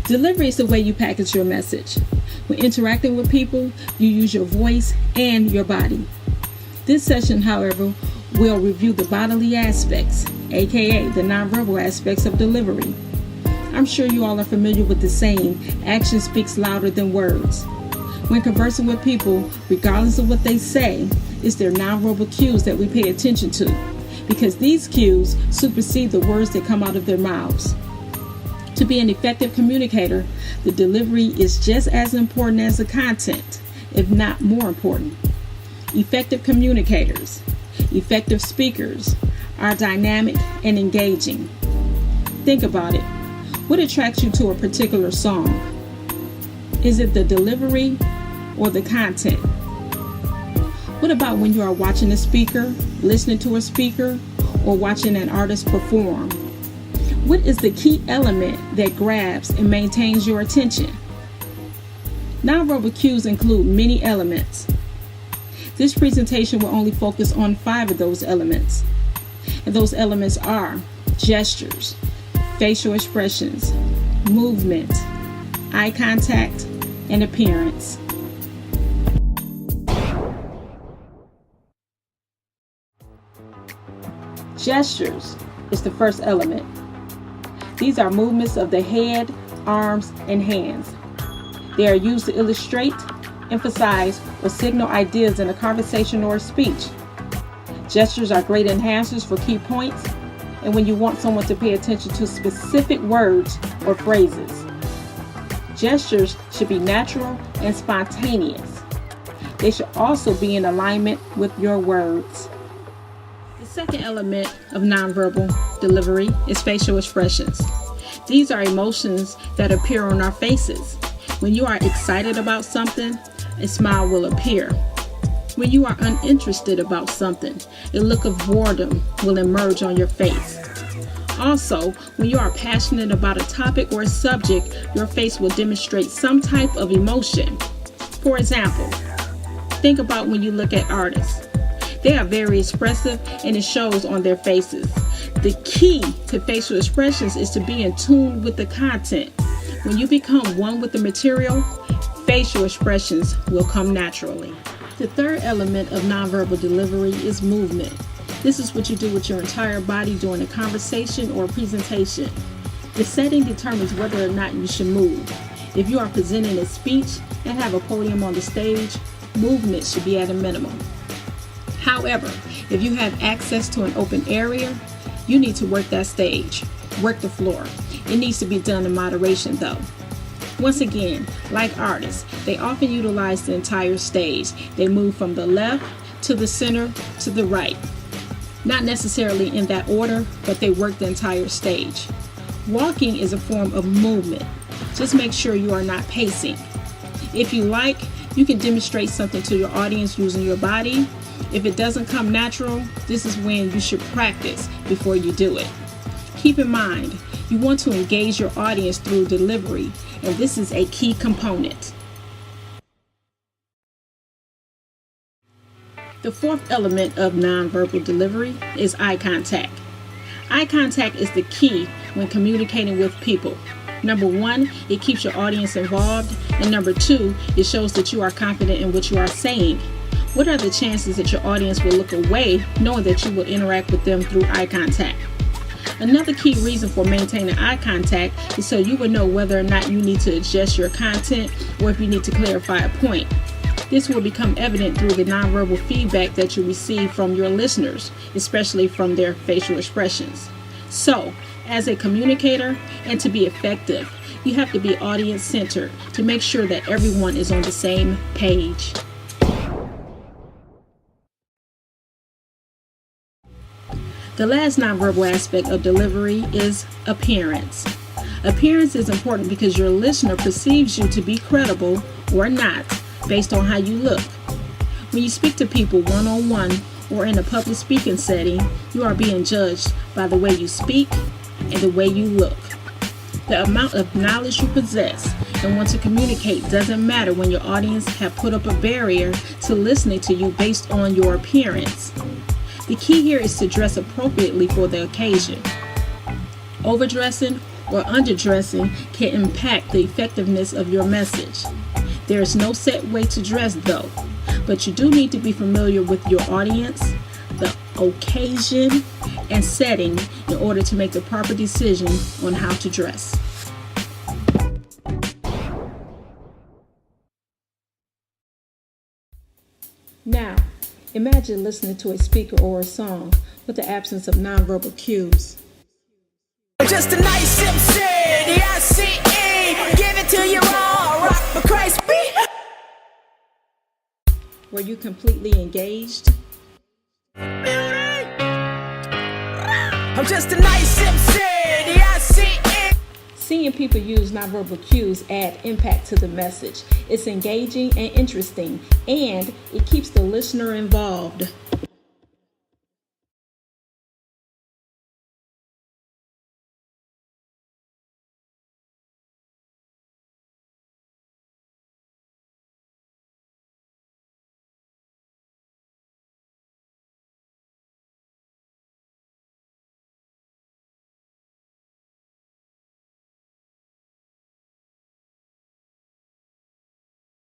Delivery is the way you package your message. When interacting with people, you use your voice and your body. This session, however, will review the bodily aspects, aka the nonverbal aspects of delivery. I'm sure you all are familiar with the saying, action speaks louder than words. When conversing with people, regardless of what they say, it's their nonverbal cues that we pay attention to, because these cues supersede the words that come out of their mouths. To be an effective communicator, the delivery is just as important as the content, if not more important. Effective communicators, effective speakers, are dynamic and engaging. Think about it. What attracts you to a particular song? Is it the delivery or the content? What about when you are watching a speaker, listening to a speaker, or watching an artist perform? What is the key element that grabs and maintains your attention? Nonverbal cues include many elements. This presentation will only focus on 5 of those elements. And those elements are gestures, facial expressions, movement, eye contact, and appearance. Gestures is the first element. These are movements of the head, arms, and hands. They are used to illustrate, emphasize, or signal ideas in a conversation or a speech. Gestures are great enhancers for key points and when you want someone to pay attention to specific words or phrases. Gestures should be natural and spontaneous. They should also be in alignment with your words. The second element of nonverbal delivery is facial expressions. These are emotions that appear on our faces. When you are excited about something, a smile will appear. When you are uninterested about something, a look of boredom will emerge on your face. Also, when you are passionate about a topic or a subject, your face will demonstrate some type of emotion. For example, think about when you look at artists. They are very expressive and it shows on their faces. The key to facial expressions is to be in tune with the content. When you become one with the material, facial expressions will come naturally. The third element of nonverbal delivery is movement. This is what you do with your entire body during a conversation or a presentation. The setting determines whether or not you should move. If you are presenting a speech and have a podium on the stage, movement should be at a minimum. However, if you have access to an open area, you need to work that stage, work the floor. It needs to be done in moderation though. Once again, like artists, they often utilize the entire stage. They move from the left to the center to the right. Not necessarily in that order, but they work the entire stage. Walking is a form of movement. Just make sure you are not pacing. If you like, you can demonstrate something to your audience using your body. If it doesn't come natural, this is when you should practice before you do it. Keep in mind, you want to engage your audience through delivery, and this is a key component. The fourth element of nonverbal delivery is eye contact. Eye contact is the key when communicating with people. Number 1, it keeps your audience involved, and number 2, it shows that you are confident in what you are saying. What are the chances that your audience will look away knowing that you will interact with them through eye contact? Another key reason for maintaining eye contact is so you will know whether or not you need to adjust your content or if you need to clarify a point. This will become evident through the nonverbal feedback that you receive from your listeners, especially from their facial expressions. So, as a communicator and to be effective, you have to be audience-centered to make sure that everyone is on the same page. The last nonverbal aspect of delivery is appearance. Appearance is important because your listener perceives you to be credible or not based on how you look. When you speak to people one-on-one or in a public speaking setting, you are being judged by the way you speak and the way you look. The amount of knowledge you possess and want to communicate doesn't matter when your audience have put up a barrier to listening to you based on your appearance. The key here is to dress appropriately for the occasion. Overdressing or underdressing can impact the effectiveness of your message. There is no set way to dress though, but you do need to be familiar with your audience, the occasion, and setting in order to make the proper decision on how to dress. Now, imagine listening to a speaker or a song with the absence of nonverbal cues. Just a nice MC, the ICE, give it to you all, rock for Christ be. Were you completely engaged? I'm just a nice MC, the ICE. Seeing people use nonverbal cues add impact to the message. It's engaging and interesting, and it keeps the listener involved.